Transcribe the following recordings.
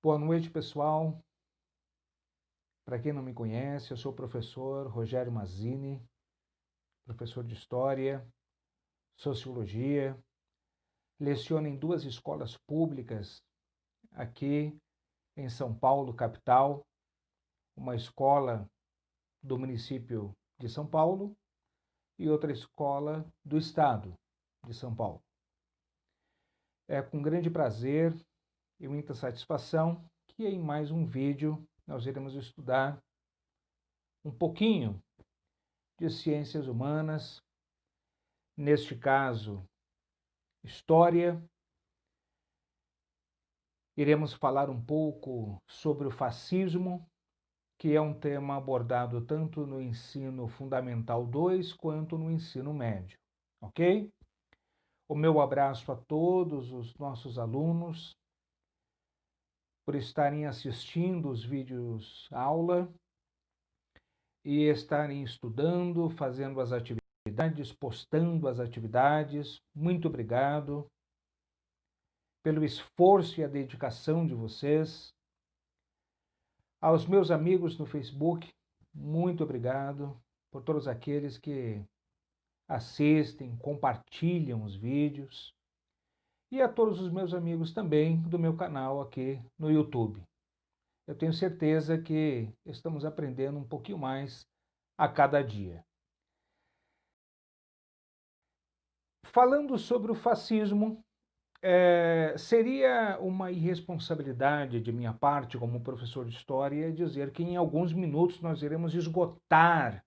Boa noite, pessoal. Para quem não me conhece, eu sou o professor Rogério Mazzini, professor de História, Sociologia. Leciono em duas escolas públicas aqui em São Paulo, capital, uma escola do município de São Paulo e outra escola do estado de São Paulo. É com grande prazer e muita satisfação que em mais um vídeo nós iremos estudar um pouquinho de ciências humanas, neste caso, história. Iremos falar um pouco sobre o fascismo, que é um tema abordado tanto no ensino fundamental 2 quanto no ensino médio, ok? O meu abraço a todos os nossos alunos por estarem assistindo os vídeos aula e estarem estudando, fazendo as atividades, postando as atividades. Muito obrigado pelo esforço e a dedicação de vocês. Aos meus amigos no Facebook, muito obrigado por todos aqueles que assistem, compartilham os vídeos. E a todos os meus amigos também do meu canal aqui no YouTube. Eu tenho certeza que estamos aprendendo um pouquinho mais a cada dia. Falando sobre o fascismo, seria uma irresponsabilidade de minha parte, como professor de história, dizer que em alguns minutos nós iremos esgotar,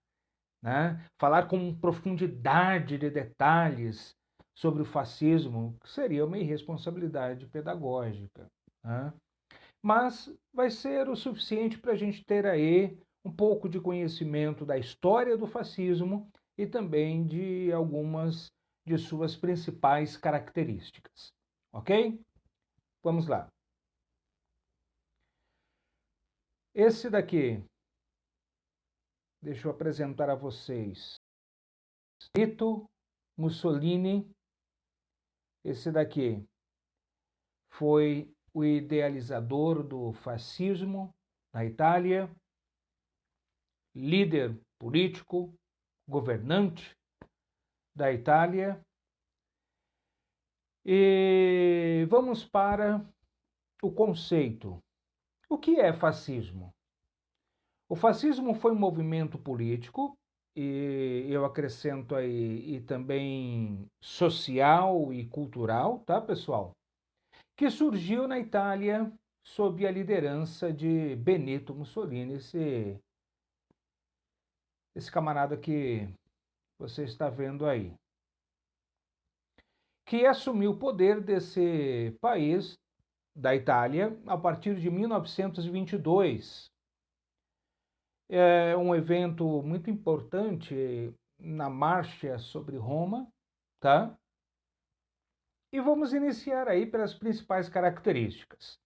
né, falar com profundidade de detalhes sobre o fascismo, que seria uma irresponsabilidade pedagógica, né? Mas vai ser o suficiente para a gente ter aí um pouco de conhecimento da história do fascismo e também de algumas de suas principais características. Ok? Vamos lá. Esse daqui, deixa eu apresentar a vocês. Benito Mussolini. Esse daqui foi o idealizador do fascismo na Itália, líder político, governante da Itália. E vamos para o conceito. O que é fascismo? O fascismo foi um movimento político, e eu acrescento aí, e também social e cultural, tá, pessoal? Que surgiu na Itália sob a liderança de Benito Mussolini, esse camarada que você está vendo aí, que assumiu o poder desse país, da Itália, a partir de 1922. É um evento muito importante na marcha sobre Roma, tá? E vamos iniciar aí pelas principais características.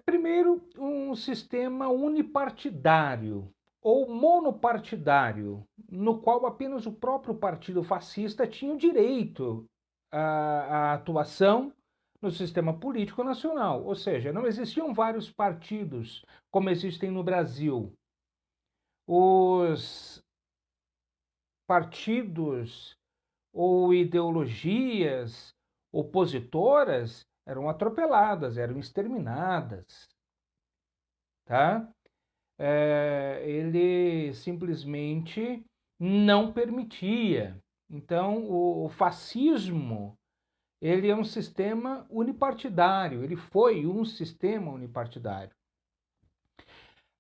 Primeiro, um sistema unipartidário ou monopartidário, no qual apenas o próprio partido fascista tinha o direito à atuação no sistema político nacional. Ou seja, não existiam vários partidos como existem no Brasil. Os partidos ou ideologias opositoras eram atropeladas, eram exterminadas, tá? Ele simplesmente não permitia. Então, o fascismo, ele é um sistema unipartidário, ele foi um sistema unipartidário.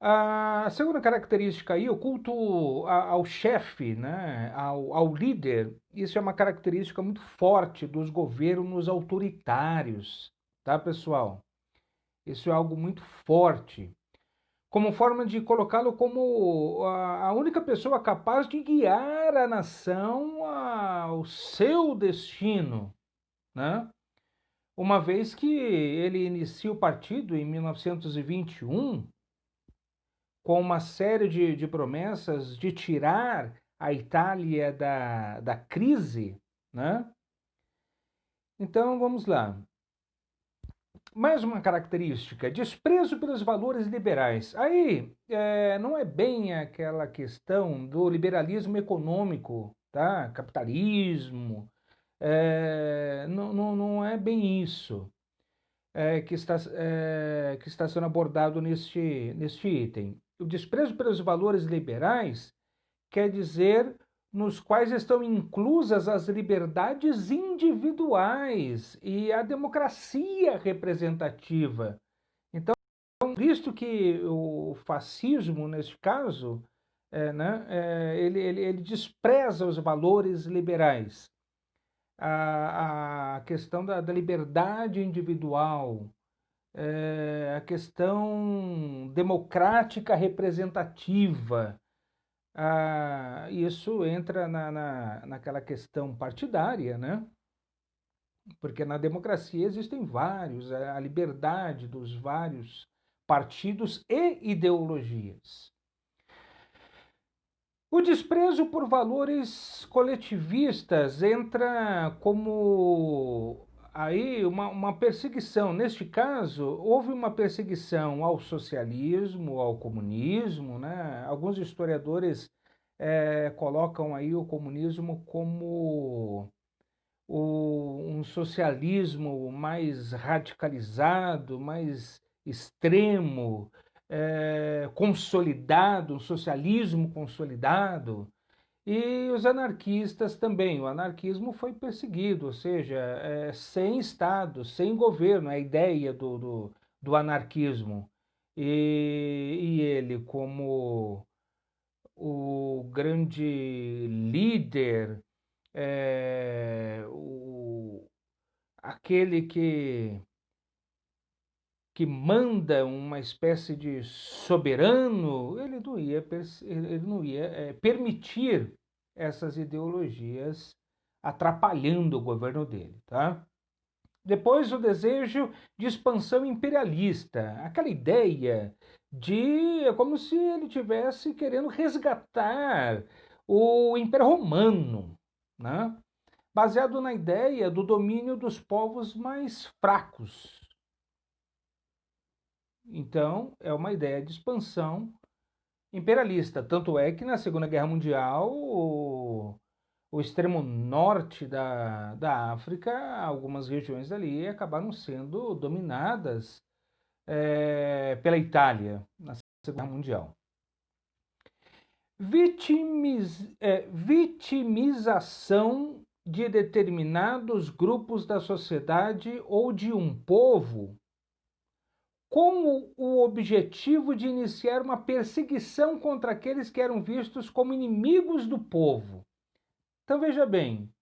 A segunda característica aí, o culto ao chefe, né, ao líder, isso é uma característica muito forte dos governos autoritários, tá, pessoal? Isso é algo muito forte, como forma de colocá-lo como a única pessoa capaz de guiar a nação ao seu destino, né? Uma vez que ele inicia o partido em 1921, com uma série de promessas de tirar a Itália da crise, né? Então, vamos lá. mais uma característica, desprezo pelos valores liberais. Aí não é bem aquela questão do liberalismo econômico, tá? Capitalismo, não é bem isso que está sendo abordado neste item. O desprezo pelos valores liberais quer dizer nos quais estão inclusas as liberdades individuais e a democracia representativa. Então, visto que o fascismo, neste caso, ele despreza os valores liberais, a questão da liberdade individual, a questão democrática representativa. Isso entra naquela questão partidária, né? Porque na democracia existem vários, a liberdade dos vários partidos e ideologias. O desprezo por valores coletivistas entra como aí uma perseguição. Neste caso, houve uma perseguição ao socialismo, ao comunismo, né? Alguns historiadores colocam aí o comunismo como um socialismo mais radicalizado, mais extremo, consolidado, um socialismo consolidado. E os anarquistas também. O anarquismo foi perseguido, ou seja, sem Estado, sem governo, a ideia do anarquismo. E ele, como o grande líder, aquele que manda, uma espécie de soberano, ele não ia permitir essas ideologias atrapalhando o governo dele, tá? Depois, o desejo de expansão imperialista, aquela ideia de é como se ele tivesse querendo resgatar o Império Romano, né? Baseado na ideia do domínio dos povos mais fracos. Então, é uma ideia de expansão imperialista. Tanto é que na Segunda Guerra Mundial, o extremo norte da África, algumas regiões ali acabaram sendo dominadas pela Itália na Segunda Guerra Mundial. Vitimização de determinados grupos da sociedade ou de um povo com o objetivo de iniciar uma perseguição contra aqueles que eram vistos como inimigos do povo. Então veja bem,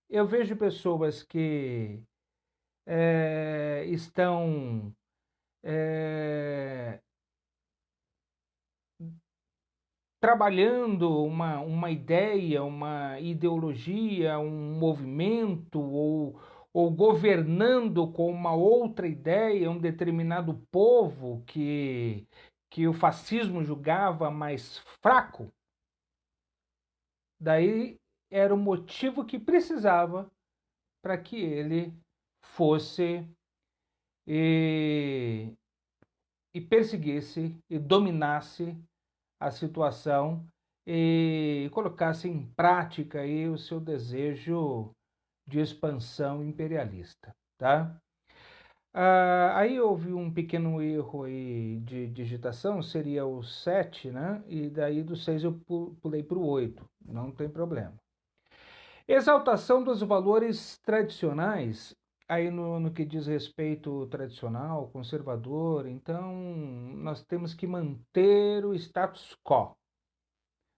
eu vejo pessoas que estão trabalhando uma ideia, uma ideologia, um movimento ou governando com uma outra ideia, um determinado povo que o fascismo julgava mais fraco, daí era o motivo que precisava para que ele fosse e perseguisse e dominasse a situação e colocasse em prática aí o seu desejo de expansão imperialista, tá? Aí houve um pequeno erro aí de digitação, seria o 7, né? E daí do 6 eu pulei para o 8, não tem problema. Exaltação dos valores tradicionais, aí no que diz respeito tradicional, conservador, então nós temos que manter o status quo.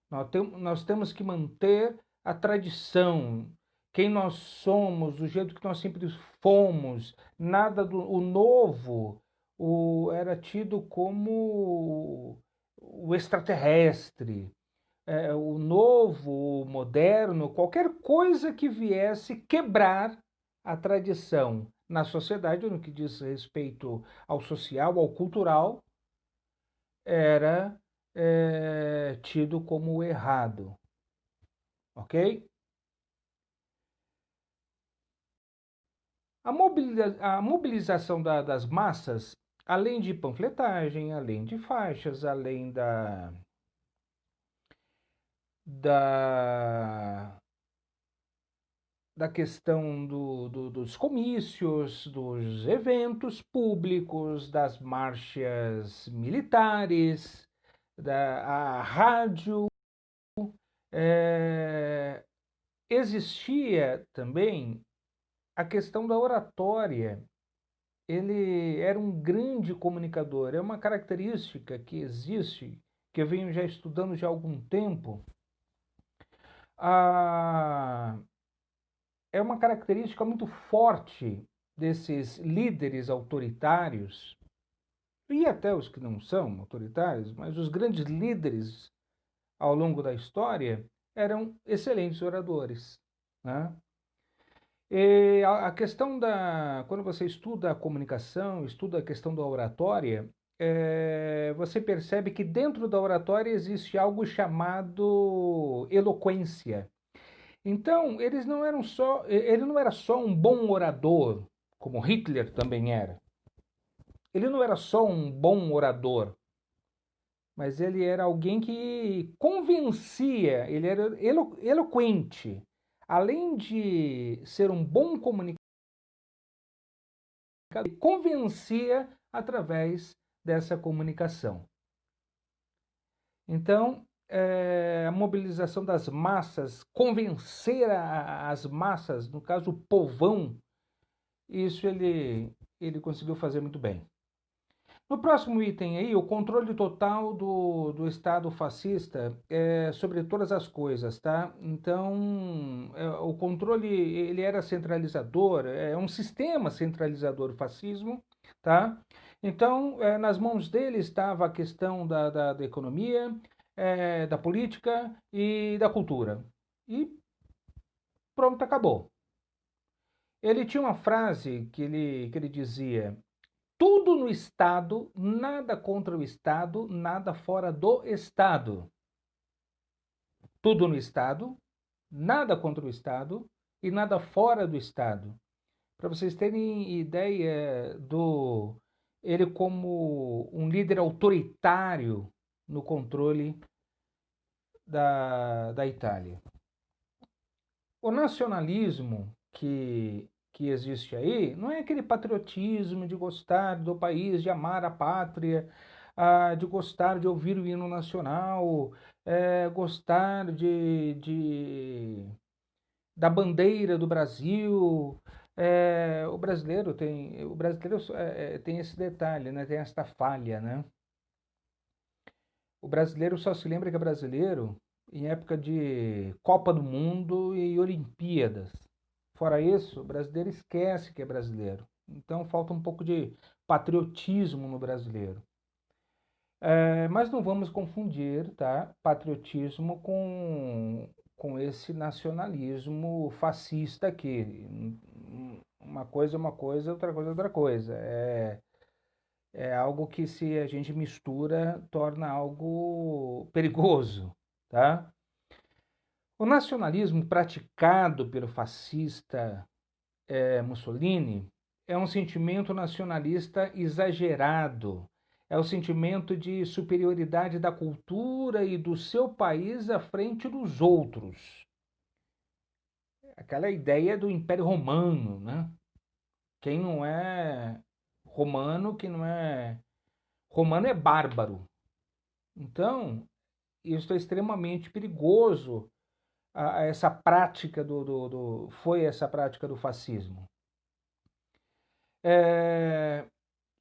Nós temos que manter a tradição, quem nós somos, do jeito que nós sempre fomos. Nada o novo era tido como o extraterrestre. O novo, o moderno, qualquer coisa que viesse quebrar a tradição na sociedade, no que diz respeito ao social, ao cultural, era tido como errado, ok? A mobilização das massas, além de panfletagem, além de faixas, além da, da questão dos comícios, dos eventos públicos, das marchas militares, a rádio, é, existia também a questão da oratória. Ele era um grande comunicador, é uma característica que existe, que eu venho já estudando já há algum tempo. Ah, é uma característica muito forte desses líderes autoritários, e até os que não são autoritários, mas os grandes líderes ao longo da história eram excelentes oradores, né? E a questão quando você estuda a comunicação, estuda a questão da oratória, você percebe que dentro da oratória existe algo chamado eloquência. Então, ele não era só um bom orador, como Hitler também era. Ele não era só um bom orador, mas ele era alguém que convencia, ele era eloquente. Além de ser um bom comunicador, ele convencia através dessa comunicação. Então, a mobilização das massas, convencer as massas, no caso o povão, isso ele conseguiu fazer muito bem. No próximo item aí, o controle total do Estado fascista sobre todas as coisas, tá? Então, o controle, ele era centralizador, é um sistema centralizador o fascismo, tá? Então, nas mãos dele estava a questão da economia, da política e da cultura. E pronto, acabou. Ele tinha uma frase que ele dizia: tudo no Estado, nada contra o Estado, nada fora do Estado. Tudo no Estado, nada contra o Estado e nada fora do Estado. Para vocês terem ideia ele como um líder autoritário no controle da Itália. O nacionalismo que existe aí não é aquele patriotismo de gostar do país, de amar a pátria, de gostar de ouvir o hino nacional, gostar da bandeira do Brasil. O brasileiro tem esse detalhe, né? Tem esta falha, né? O brasileiro só se lembra que é brasileiro em época de Copa do Mundo e Olimpíadas. Fora isso, o brasileiro esquece que é brasileiro. Então falta um pouco de patriotismo no brasileiro. Mas não vamos confundir, tá? Patriotismo com esse nacionalismo fascista aqui. Uma coisa é uma coisa, outra coisa é outra coisa. É algo que, se a gente mistura, torna algo perigoso, tá? O nacionalismo praticado pelo fascista Mussolini é um sentimento nacionalista exagerado, é o sentimento de superioridade da cultura e do seu país à frente dos outros. Aquela ideia do Império Romano, né? Quem não é romano, quem não é romano é bárbaro. Então, isso é extremamente perigoso. Essa prática foi essa prática do fascismo.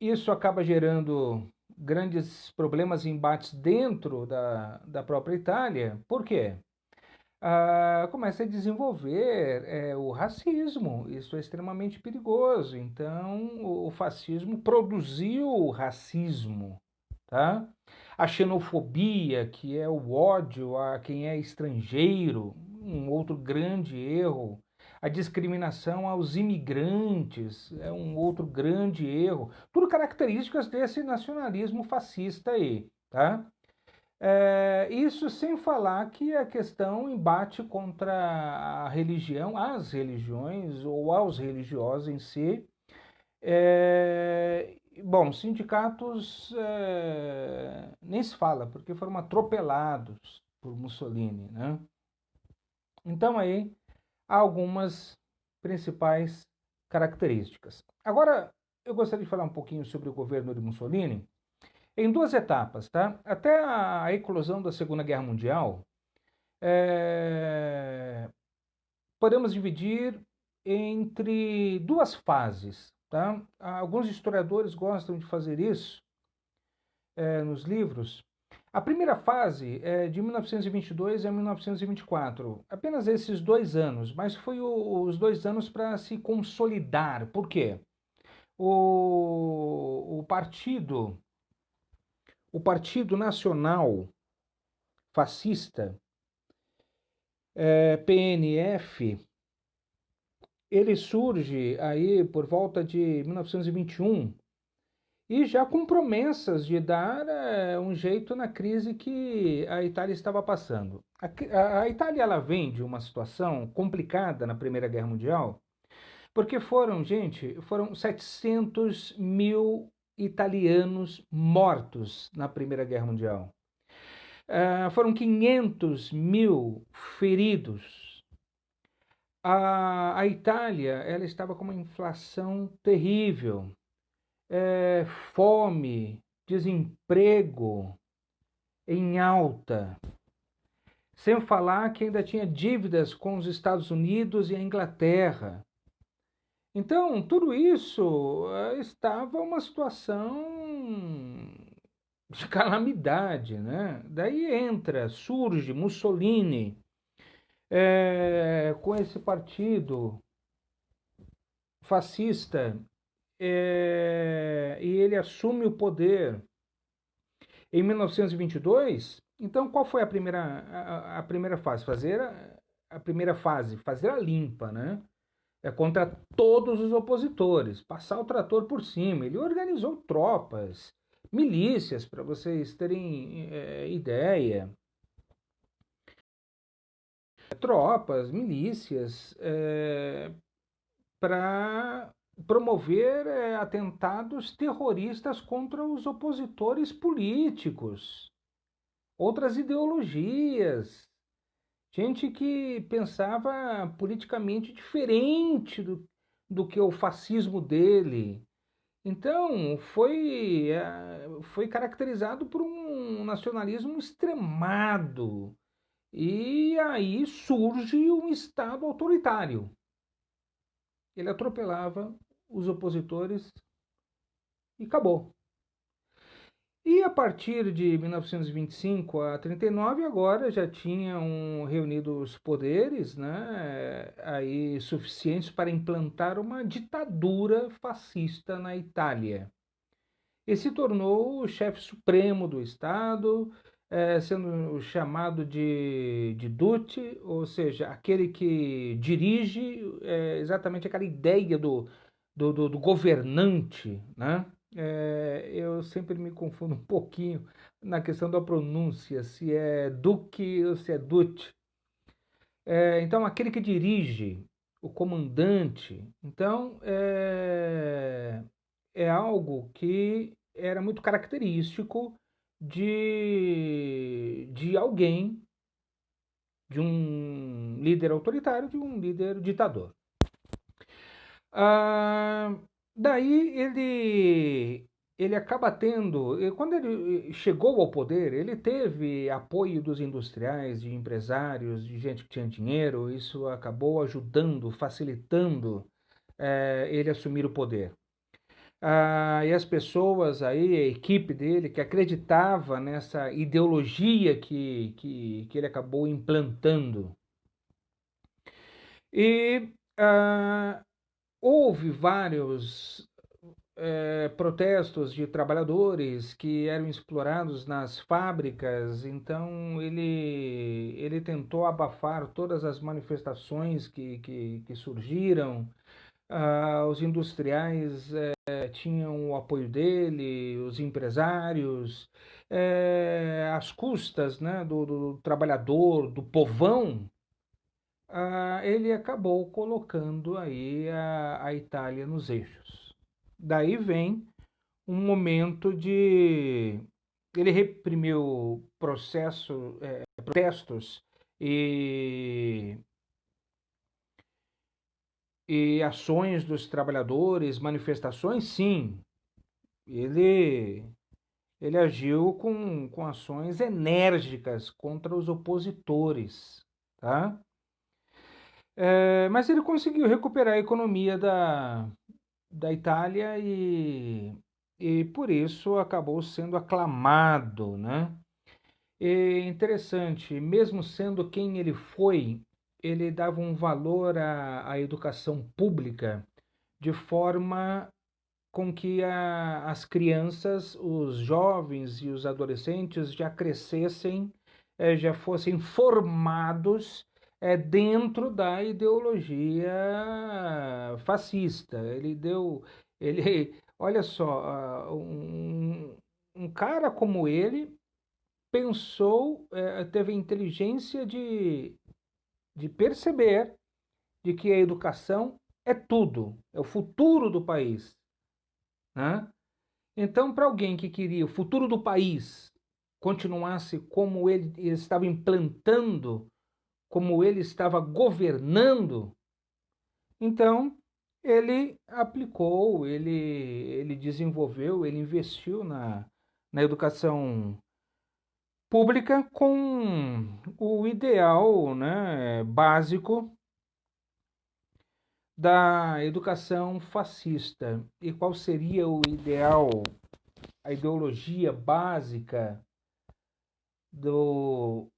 Isso acaba gerando grandes problemas e embates dentro da própria Itália. Por quê? Começa a desenvolver o racismo. Isso é extremamente perigoso. Então, o fascismo produziu o racismo, tá? A xenofobia, que é o ódio a quem é estrangeiro, um outro grande erro. A discriminação aos imigrantes é um outro grande erro. Tudo características desse nacionalismo fascista aí, tá? Isso sem falar que a questão embate contra a religião, as religiões ou aos religiosos em si. Bom, sindicatos nem se fala, porque foram atropelados por Mussolini, né? Então aí há algumas principais características. Agora, eu gostaria de falar um pouquinho sobre o governo de Mussolini em duas etapas, tá? Até a eclosão da Segunda Guerra Mundial, é, podemos dividir entre duas fases, tá? Alguns historiadores gostam de fazer isso nos livros. A primeira fase é de 1922 a 1924, apenas esses 2 anos, mas foi os 2 anos para se consolidar. Por quê? O partido, o Partido Nacional Fascista, PNF, ele surge aí por volta de 1921 e já com promessas de dar um jeito na crise que a Itália estava passando. A Itália ela vem de uma situação complicada na Primeira Guerra Mundial, porque foram 700 mil italianos mortos na Primeira Guerra Mundial. Foram 500 mil feridos. A Itália ela estava com uma inflação terrível, fome, desemprego em alta, sem falar que ainda tinha dívidas com os Estados Unidos e a Inglaterra. Então, tudo isso estava uma situação de calamidade, né? Daí surge Mussolini com esse partido fascista e ele assume o poder em 1922. Então, qual foi a primeira fase? Fazer a limpa, né? Contra todos os opositores, passar o trator por cima. Ele organizou tropas, milícias, para vocês terem ideia. Tropas, milícias, para promover atentados terroristas contra os opositores políticos, outras ideologias, gente que pensava politicamente diferente do que o fascismo dele. Então, foi caracterizado por um nacionalismo extremado. E aí surge um Estado autoritário. Ele atropelava os opositores e acabou. E a partir de 1925 a 39, agora já tinham reunido os poderes, né, aí suficientes para implantar uma ditadura fascista na Itália. E se tornou o chefe supremo do Estado, sendo chamado de Duce, ou seja, aquele que dirige exatamente aquela ideia do governante, né? Eu sempre me confundo um pouquinho na questão da pronúncia, se é Duque ou se é Duce. Então, aquele que dirige, o comandante. Então, é algo que era muito característico de alguém, de um líder autoritário, de um líder ditador. Daí ele acaba tendo, quando ele chegou ao poder, ele teve apoio dos industriais, de empresários, de gente que tinha dinheiro. Isso acabou ajudando, facilitando ele assumir o poder. E as pessoas aí, a equipe dele, que acreditava nessa ideologia que ele acabou implantando. E houve vários protestos de trabalhadores que eram explorados nas fábricas. Então ele tentou abafar todas as manifestações que surgiram. Os industriais tinham o apoio dele, os empresários. às custas, né, do trabalhador, do povão, ele acabou colocando aí a Itália nos eixos. Daí vem um momento de... Ele reprimiu protestos e, e ações dos trabalhadores, manifestações, sim. Ele agiu com ações enérgicas contra os opositores, tá? Mas ele conseguiu recuperar a economia da Itália e por isso acabou sendo aclamado, né? E interessante, mesmo sendo quem ele foi, ele dava um valor à educação pública de forma com que as crianças, os jovens e os adolescentes já crescessem, já fossem formados dentro da ideologia fascista. Olha só, um cara como ele pensou, teve a inteligência de perceber de que a educação é tudo, é o futuro do país, né? Então, para alguém que queria o futuro do país continuasse como ele estava implantando, como ele estava governando, então ele aplicou, ele desenvolveu, ele investiu na educação pública com o ideal, né, básico da educação fascista. E qual seria o ideal, a ideologia básica do,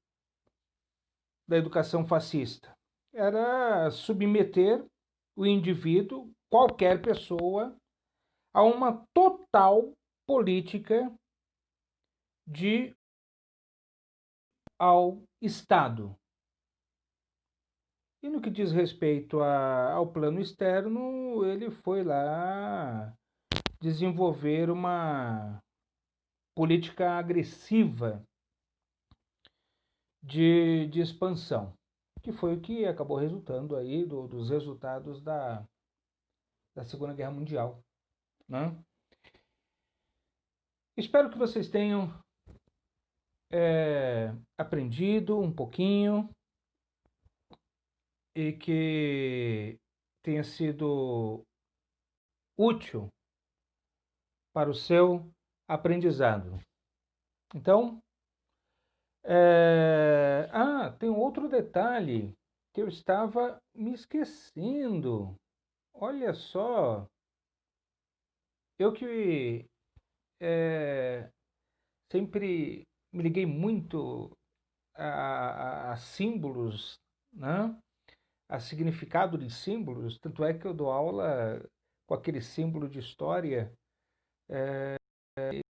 da educação fascista? Era submeter o indivíduo, qualquer pessoa, a uma total política de ao Estado. E no que diz respeito ao plano externo, ele foi lá desenvolver uma política agressiva de expansão, que foi o que acabou resultando aí dos resultados da Segunda Guerra Mundial, né? Espero que vocês tenham aprendido um pouquinho e que tenha sido útil para o seu aprendizado. Então, tem um outro detalhe que eu estava me esquecendo. Olha só, eu que sempre me liguei muito a símbolos, né? A significado de símbolos, tanto é que eu dou aula com aquele símbolo de história